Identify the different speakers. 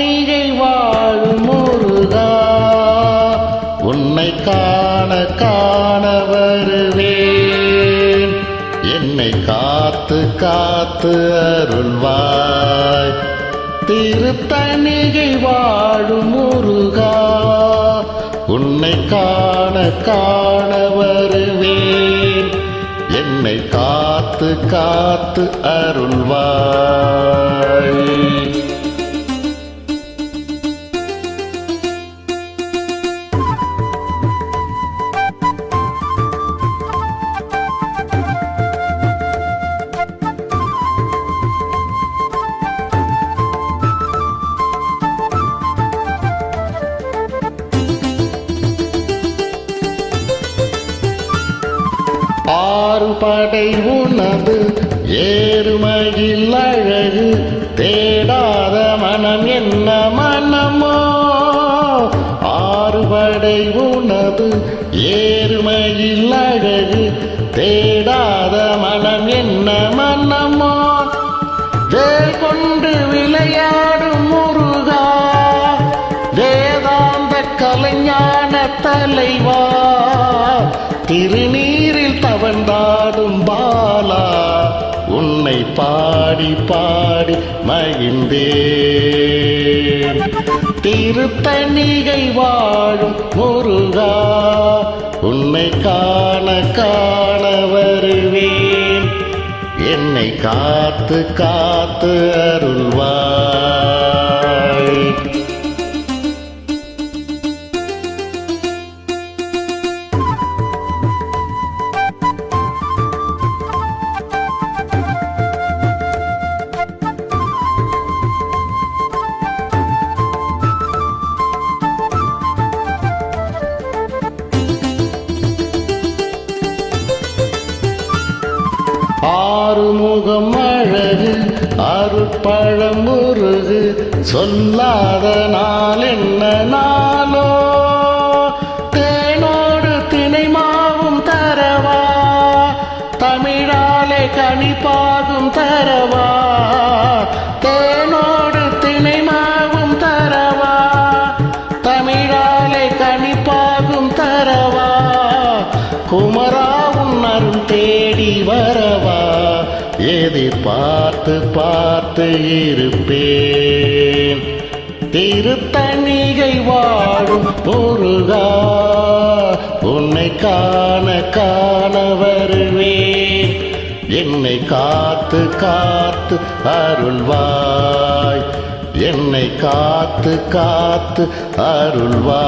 Speaker 1: தன்னிகை வாழும் முருகா, உன்னை காண காண வருவேன். என்னை காத்து காத்து அருள்வாய். திருத்தணிகை வாழும் முருகா, உன்னை காண காண வருவேன். என்னை காத்து காத்து அருள்வாய். ஆறு படை உனது ஏறுமையில் அழகு, தேடாத மனம் என்ன மனமோ. ஆறு படை உனது ஏறுமையில் அழகு, தேடாத மனம் என்ன மனமோ. வேல் கொண்டு விளையாடும் முருகா, வேதாந்த கலைஞான தலைவா, திருநீரில் தவழ்ந்தாடும் பாலா, உன்னை பாடி பாடி மகிழ்ந்தேன். திருத்தணிகை வாழும் முருகா, உன்னை காண காண வருவேன். என்னை காத்து காத்து அருள்வாய். ஆறுமுகம் அழகு அருட்பழம் முருகு, சொல்லாத நாள் என்ன நாளோ. தேனோடு தினை மாவும் தரவா, தமிழாலே கனிப்பாகும் தரவா. தேனோடு தினை மாவும் தரவா, தமிழாலே கனிப்பாகும் தரவா. குமரா உன் அருள் தேடி வரவா, எதிர்பார்த்து பார்த்து இருப்பேன். திருத்தணிகை வாழும் முருகா, உன்னை காண காண வருவேன். என்னை காத்து காத்து அருள்வாய். என்னை காத்து காத்து அருள்வாய்.